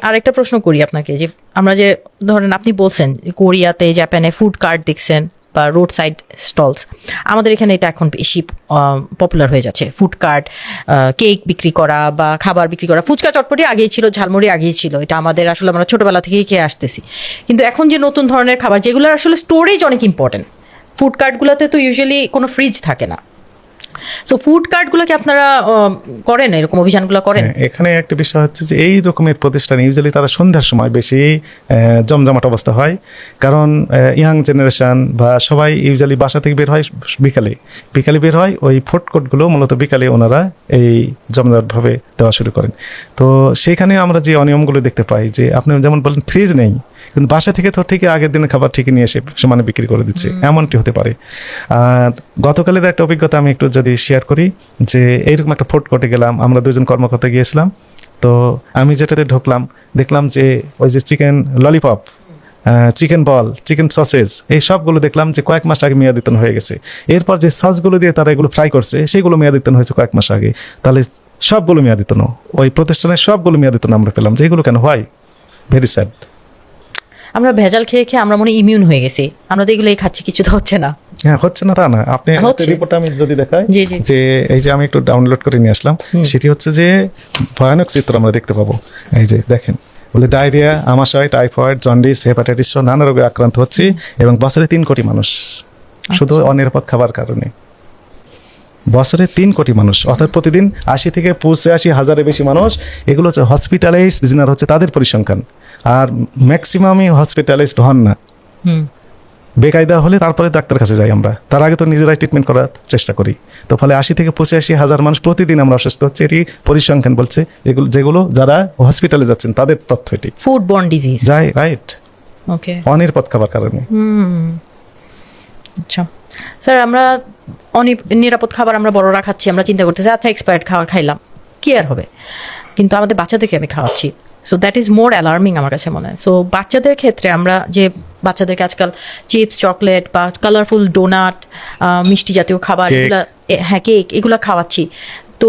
আরেকটা প্রশ্ন করি আপনাকে, যে আমরা যে ধরেন আপনি বলছেন কোরিয়াতে জাপানে ফুড কার্ট দেখছেন বা রোড সাইড স্টলস, আমাদের এখানে এটা এখন বেশি পপুলার হয়ে যাচ্ছে। ফুড কার্ট, কেক বিক্রি করা বা খাবার বিক্রি করা, ফুচকা চটপটি আগেই ছিল, ঝালমুড়ি আগেই ছিল, এটা আমাদের আসলে আমরা ছোটবেলা থেকেই খেয়ে আসতেছি। কিন্তু এখন যে নতুন ধরনের খাবার যেগুলো আসলে স্টোরেজ অনেক ইম্পর্টেন্ট, ফুড কার্টগুলোতে তো ইউজুয়ালি কোনো ফ্রিজ থাকে না, সো ফুড কার্টগুলো কি আপনারা করেন, এরকম অভিযানগুলো করেন? এখানে একটা বিষয় হচ্ছে যে এই রকমের প্রতিষ্ঠান ইউজুয়ালি তারা সন্ধ্যার সময় বেশি জমজমাট অবস্থা হয়, কারণ ইয়াং জেনারেশন বা সবাই ইউজুয়ালি বাসা থেকে বের হয় বিকালে বের হয়, ওই ফুড কোর্টগুলো মূলত বিকালে ওনারা এই জমজমাটভাবে দেওয়া শুরু করেন। তো সেইখানে আমরা যে অনিয়মগুলো দেখতে পাই, যে আপনি যেমন বলেন ফ্রিজ নেই, কিন্তু বাসা থেকে তো ঠিকই আগের দিনের খাবার ঠিকই নিয়ে এসে সমানে বিক্রি করে দিচ্ছে, এমনটি হতে পারে। আর গতকালের একটা অভিজ্ঞতা আমি একটু যদি শেয়ার করি, যে এইরকম একটা ফুড কোর্টে গেলাম, আমরা দুজন কর্মকর্তা গিয়েছিলাম। তো আমি যেটাতে ঢুকলাম, দেখলাম যে ওই যে চিকেন ললিপপ, চিকেন বল, চিকেন সসেজ, এই সবগুলো দেখলাম যে কয়েক মাস আগে মেয়াদিতন হয়ে গেছে। এরপর যে সসগুলো দিয়ে তারা এগুলো ফ্রাই করছে, সেগুলো মেয়াদিতন হয়েছে কয়েক মাস আগে। তাহলে সবগুলো মেয়াদিতন, ওই প্রতিষ্ঠানের সবগুলো মেয়াদিতন আমরা পেলাম, যে এগুলো কেন হয়? Very sad. আমরা ভেজাল খেয়ে খেয়ে আমরা মনে ইমিউন হয়ে গেছি, আমরা তো এগুলোই খাচ্ছি, কিছু তো হচ্ছে না। হ্যাঁ, হচ্ছে না তা না। আপনি রিপোর্টটা আমি যদি দেখাই, যে এই যে আমি একটু ডাউনলোড করে নিয়ে আসলাম, সেটি হচ্ছে যে ভয়ানক চিত্র আমরা দেখতে পাবো। এই যে দেখেন, বলে ডায়রিয়া, আমাশয়, টাইফয়েড, জন্ডিস, হেপাটাইটিস সহ নানা রোগে আক্রান্ত হচ্ছে, এবং বছরে 3 কোটি মানুষ শুধু অনিরাপদ খাবার কারণে। বছরে 3 কোটি মানুষ, অর্থাৎ প্রতিদিন 80 থেকে 85 হাজারের বেশি মানুষ এগুলো হচ্ছে হসপিটালাইজড, যেনারা হচ্ছে তাদের পরিসংখ্যান। আর ম্যাক্সিমামই হসপিটালাইজড হন না, বেকায়দা হলে তারপরে ডাক্তার কাছে যাই আমরা, তার আগে তো নিজেরাই ট্রিটমেন্ট করার চেষ্টা করি। তো ফলে 80 থেকে 85 হাজার মানুষ প্রতিদিন আমরা অসুস্থ হচ্ছে, এটি পরিসংখ্যান বলছে। যেগুলো যারা হসপিটালে যাচ্ছেন তাদের তথ্য এটি। ফুড বর্ন ডিজিজ, যাই রাইট, ওকে, অনিরাপদ খাবার কারণে। আচ্ছা স্যার, আমরা নিরাপদ খাবার আমরা বড়রা খাচ্ছি, আমরা চিন্তা করতেছি আচ্ছা এক্সপায়ার্ড খাবার খাইলাম, কি আর হবে, কিন্তু আমাদের বাচ্চাদেরকে আমি খাওয়াচ্ছি। So that is more alarming আমার কাছে মনে হয়। সো বাচ্চাদের ক্ষেত্রে আমরা যে বাচ্চাদেরকে আজকাল চিপস, চকলেট বা কালারফুল ডোনাট, মিষ্টি জাতীয় খাবার, এগুলো, হ্যাঁ কেক, এগুলো খাওয়াচ্ছি, তো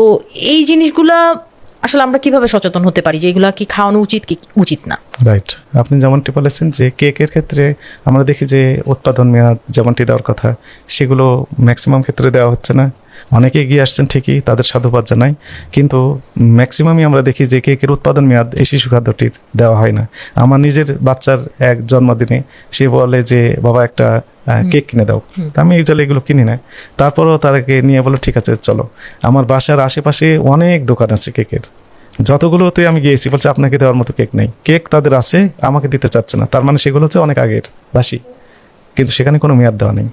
এই জিনিসগুলা আসলে আমরা কিভাবে সচেতন হতে পারি যে এগুলা কি খাওয়ানো উচিত কি উচিত না? রাইট, আপনি যেমনটি বলেছেন যে কেকের ক্ষেত্রে আমরা দেখি যে উৎপাদন মেয়াদ যেমনটি দেওয়ার কথা, সেগুলো ম্যাক্সিমাম ক্ষেত্রে দেওয়া হচ্ছে না। অনেকে এগিয়ে আসছেন ঠিকই, তাদের সাধুবাদ জানাই, কিন্তু ম্যাক্সিমামই আমরা দেখি যে কেকের উৎপাদন মেয়াদ এই শিশু খাদ্যটির দেওয়া হয় না। আমার নিজের বাচ্চার এক জন্মদিনে সে বলে যে বাবা একটা কেক কিনে দাও, তা আমি ইউজুয়ালি এগুলো কিনি না। তারপরও তারাকে নিয়ে বলে ঠিক আছে চলো, আমার বাসার আশেপাশে অনেক দোকান আছে কেকের, যতগুলোতে আমি গিয়েছি বলছে আপনাকে দেওয়ার মতো কেক নেই, কেক তাদের আছে, আমাকে দিতে চাচ্ছে না। তার মানে সেগুলো হচ্ছে অনেক আগের বাসি, কিন্তু সেখানে কোনো মেয়াদ দেওয়া নেই।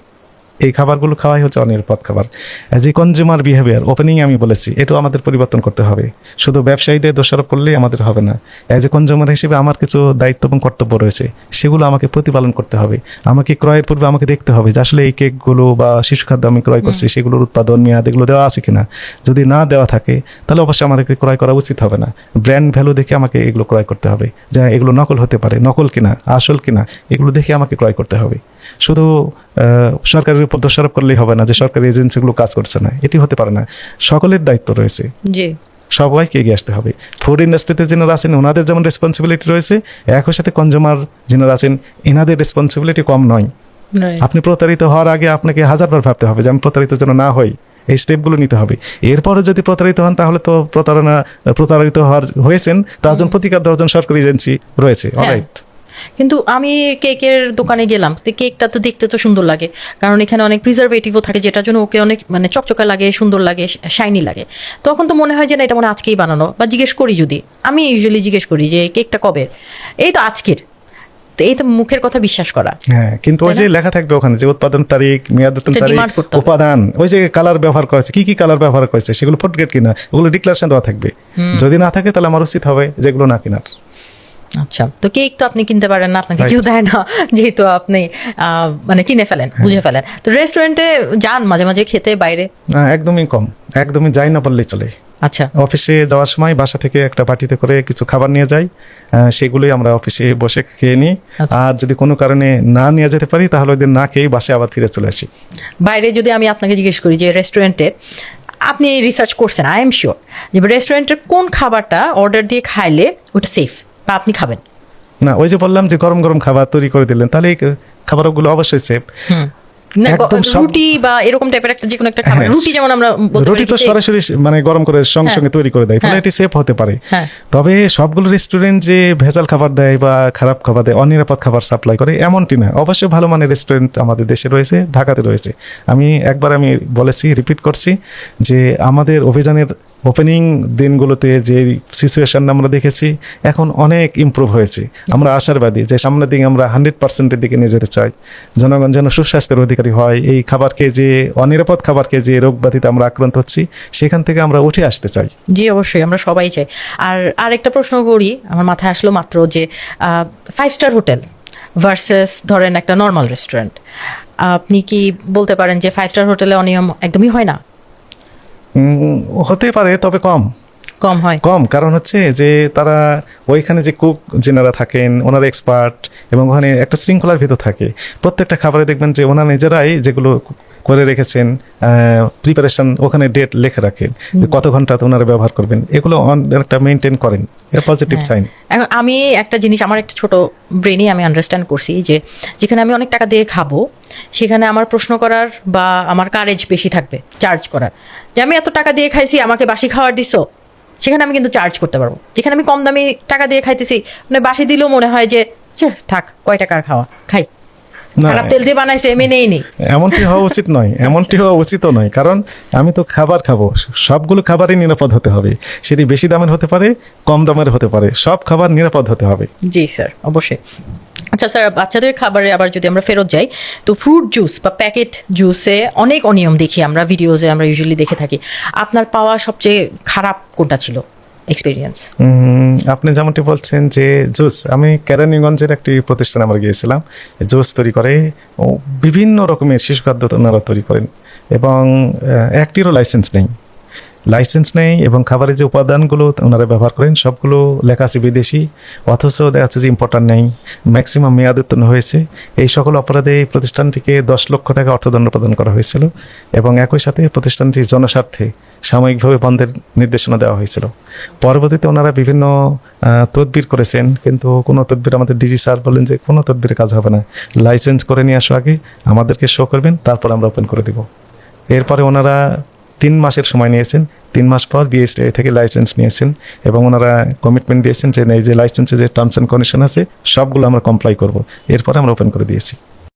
এই খাবারগুলো খাওয়াই হচ্ছে অনিরাপদ খাবার। As a consumer behaviour, opening আমি বলেছি, এটাও আমাদের পরিবর্তন করতে হবে। শুধু ব্যবসায়ীদের দোষারোপ করলেই আমাদের হবে না। অ্যাজ এ কনজিউমার হিসেবে আমার কিছু দায়িত্ব এবং কর্তব্য রয়েছে, সেগুলো আমাকে প্রতিপালন করতে হবে। আমাকে ক্রয়ের পূর্বে আমাকে দেখতে হবে যে আসলে এই কেকগুলো বা শিশু খাদ্য আমি ক্রয় করছি, সেগুলোর উৎপাদন মেয়াদ এগুলো দেওয়া আছে কিনা। যদি না দেওয়া থাকে তাহলে অবশ্যই আমাকে ক্রয় করা উচিত হবে না। ব্র্যান্ড ভ্যালু দেখে আমাকে এগুলো ক্রয় করতে হবে, যে এগুলো নকল হতে পারে, নকল কিনা আসল কিনা এগুলো দেখে আমাকে ক্রয় করতে হবে। শুধু সরকারের উপর দোষারোপ করলেই হবে না যে সরকারি এজেন্সিগুলো কাজ করছে না, এটি হতে পারে না। সকলের দায়িত্ব রয়েছে, সবাইকে এগিয়ে আসতে হবে। ফুড ইন্ডাস্ট্রিতে যারা আছেন ওনাদের যেমন রেসপন্সিবিলিটি রয়েছে, একই সাথে কনজিউমার যারা আছেন এনাদের রেসপন্সিবিলিটি কম নয়। আপনি প্রতারিত হওয়ার আগে আপনাকে হাজারবার ভাবতে হবে যে আমি প্রতারিত যেন না হই, এই স্টেপগুলো নিতে হবে। এরপরে যদি প্রতারিত হন তাহলে তো প্রতারিত হয়েছেন, তার জন্য প্রতিকার দেওয়ার জন্য সরকারি এজেন্সি রয়েছে। অলরাইট, কিন্তু আমি কেকের দোকানে গেলাম, তো কেকটা তো দেখতে তো সুন্দর লাগে, কারণ এখানে অনেক প্রিজারভেটিভও থাকে, যেটার জন্য ওকে অনেক মানে চকচকা লাগে, সুন্দর লাগে, শাইনি লাগে। তখন তো মনে হয় যে না এটা মনে আজকেই বানানো, বা জিজ্ঞেস করি, যদি আমি ইউজুয়ালি জিজ্ঞেস করি যে কেকটা কবে, এই তো আজকের, তো এই তো মুখের কথা বিশ্বাস করা। হ্যাঁ, কিন্তু ওই যে লেখা থাকবে ওখানে যে উৎপাদন তারিখ, মেয়াদোত্তোলন তারিখ, উপাদান, ওই যে কালার ব্যবহার করেছে, কি কি কালার ব্যবহার করেছে, সেগুলো ফুডগ্রেড কিনা, ওগুলো ডিক্লারেশন দেওয়া থাকবে। যদি না থাকে তাহলে আমার উচিত হবে যেগুলো না কেনার। আচ্ছা, তো কেক তো আপনি কিনতে পারেন না, আপনাকে কেউ দেয় না, যেহেতু আপনি মানে কিনে ফেলেন, বুঝে ফেলেন। তো রেস্টুরেন্টে যান মাঝে মাঝে খেতে বাইরে? একদমই কম, একদমই যাই না বললেই চলে। আচ্ছা, অফিসে যাওয়ার সময় বাসা থেকে একটা বাটিতে করে কিছু খাবার নিয়ে যাই, সেগুলোই আমরা অফিসে বসে খেয়ে নিই। আর যদি কোনো কারণে না নিয়ে যেতে পারি তাহলে ওই দিন না খেয়েই বাসায় আবার ফিরে চলে আসি। বাইরে যদি আমি আপনাকে জিজ্ঞেস করি যে রেস্টুরেন্টে আপনি রিসার্চ করছেন, আই এম শিওর যে রেস্টুরেন্টের কোন খাবারটা অর্ডার দিয়ে খাইলে ওটা সেফ, বা আপনি খাবেন? না, ওই যে বললাম যে গরম গরম খাবার তৈরি করে দিলেন, তাহলে এই খাবারগুলো অবশ্যই সেফ। না, একদম সব- রুটি বা এরকম টাইপের একটা যে কোনো একটা খাবার, হ্যাঁ, রুটি যেমন আমরা বলতে রুটি পারি তো কি safe? সরাসরি মানে গরম করে সঙ্গে হ্যাঁ। সঙ্গে তৈরি করে দেয়, ফলে হ্যাঁ। এটি সেফ হতে পারে। হ্যাঁ। তবে সবগুলো রেস্টুরেন্ট যে ভেজাল খাবার দেয় বা খারাপ খাবার দেয়, অনিরাপদ খাবার সাপ্লাই করে এমনটি না। অবশ্যই ভালো মানের রেস্টুরেন্ট আমাদের দেশে রয়েছে, ঢাকাতে রয়েছে। আমি বলেছি, রিপিট করছি যে আমাদের অভিযানের ওপেনিং দিনগুলোতে যে সিচুয়েশন আমরা দেখেছি এখন অনেক ইমপ্রুভ হয়েছে। আমরা আশাবাদী যে সামনের দিকে আমরা 100%-এর দিকে নিয়ে যেতে চাই। জনগণ যেন সুস্বাস্থ্যের অধিকারী হয়, এই খাবারকে যে অনিরাপদ খাবারকে যে রোগ ব্যাধিতে আমরা আক্রান্ত হচ্ছি সেখান থেকে আমরা উঠে আসতে চাই। জি অবশ্যই, আমরা সবাই চাই। আর আরেকটা প্রশ্ন করি, আমার মাথায় আসলো মাত্র, যে 5 স্টার হোটেল ভার্সেস ধরেন একটা নর্মাল রেস্টুরেন্ট, আপনি কি বলতে পারেন যে 5 স্টার হোটেলে অনিয়ম একদমই হয় না? হতে পারে, তবে কম হয়? কারণ হচ্ছে যে তারা ওইখানে যে কুক যেনারা থাকেন ওনারা এক্সপার্ট, এবং ওখানে একটা শৃঙ্খলার ভিতর থাকে। প্রত্যেকটা খাবারে দেখবেন যে ওনারা নিজেরাই যেগুলো করে রেখেছেন প্রিপারেশন, ওখানে ডেট লেখে রাখেন যে কত ঘন্টা ওনারা ব্যবহার করবেন, এগুলো একটা মেনটেন করেন। এটা পজিটিভ সাইন। এখন আমি একটা জিনিস, আমার একটা ছোট ব্রেনই আমি আন্ডারস্ট্যান্ড করছি যে যেখানে আমি অনেক টাকা দিয়ে খাবো সেখানে আমার প্রশ্ন করার বা আমার কারেজ বেশি থাকবে চার্জ করার, যে আমি এত টাকা দিয়ে খাইছি আমাকে বাসি খাওয়ার দিছো, সেখানে আমি কিন্তু চার্জ করতে পারবো। যেখানে আমি কম দামি টাকা দিয়ে খাইতেছি, মানে বাসি দিলেও মনে হয় যে থাক, কয় টাকার খাওয়া খাই, না, খারাপ তেল দিয়ে বানাইছে মেনেই নেই। এমনটি হওয়া উচিত নয়, এমনটি হওয়া উচিতও নয়। কারণ আমি তো খাবার খাবো, সবগুলো খাবারই নিরাপদ হতে হবে। সেটি বেশি দামের হতে পারে, কম দামের হতে পারে, সব খাবার নিরাপদ হতে হবে। জি স্যার, অবশ্যই। আচ্ছা স্যার, বাচ্চাদের খাবারে আবার যদি আমরা ফেরত যাই, তো ফ্রুট জুস বা প্যাকেট জুসে অনেক অনিয়ম দেখি আমরা, ভিডিওজে আমরা ইউজুয়ালি দেখে থাকি। আপনার পাওয়া সবচেয়ে খারাপ কোনটা ছিল এক্সপিরিয়েন্স? আপনি যেমনটি বলছেন যে জুস, আমি কেরানীগঞ্জের একটি প্রতিষ্ঠানে আমরা গিয়েছিলাম, জুস তৈরি করে ও বিভিন্ন রকমের শিশু খাদ্য ওনারা তৈরি করেন, এবং একটিরও লাইসেন্স নেই এবং খাবারের যে উপাদানগুলো ওনারা ব্যবহার করেন সবগুলো লেখা আছে বিদেশি, অথচ দেখা যাচ্ছে যে ইম্পোর্টার নেই, ম্যাক্সিমাম মেয়াদ উত্তীর্ণ হয়েছে। এই সকল অপরাধে এই প্রতিষ্ঠানটিকে 10 লক্ষ টাকা অর্থদণ্ড প্রদান করা হয়েছিল, এবং একই সাথে প্রতিষ্ঠানটি জনস্বার্থে সাময়িকভাবে বন্ধের নির্দেশনা দেওয়া হয়েছিল। পরবর্তীতে ওনারা বিভিন্ন তদবির করেছেন, কিন্তু কোনো তদবির, আমাদের ডিজি স্যার বলেন যে কোনো তদবিরে কাজ হবে না, লাইসেন্স করে নিয়ে আসো, আগে আমাদেরকে শো করবেন, তারপর আমরা ওপেন করে দেব। এরপরে ওনারা 3 মাসের সময় নিয়েছেন, 3 মাস পর বিএসটিআই থেকে লাইসেন্স নিয়েছেন, এবং ওনারা কমিটমেন্ট দিয়েছেন যে এই যে লাইসেন্সে যে টার্মস অ্যান্ড কন্ডিশন আছে সবগুলো আমরা কমপ্লাই করব, এরপরে আমরা ওপেন করে দিয়েছি।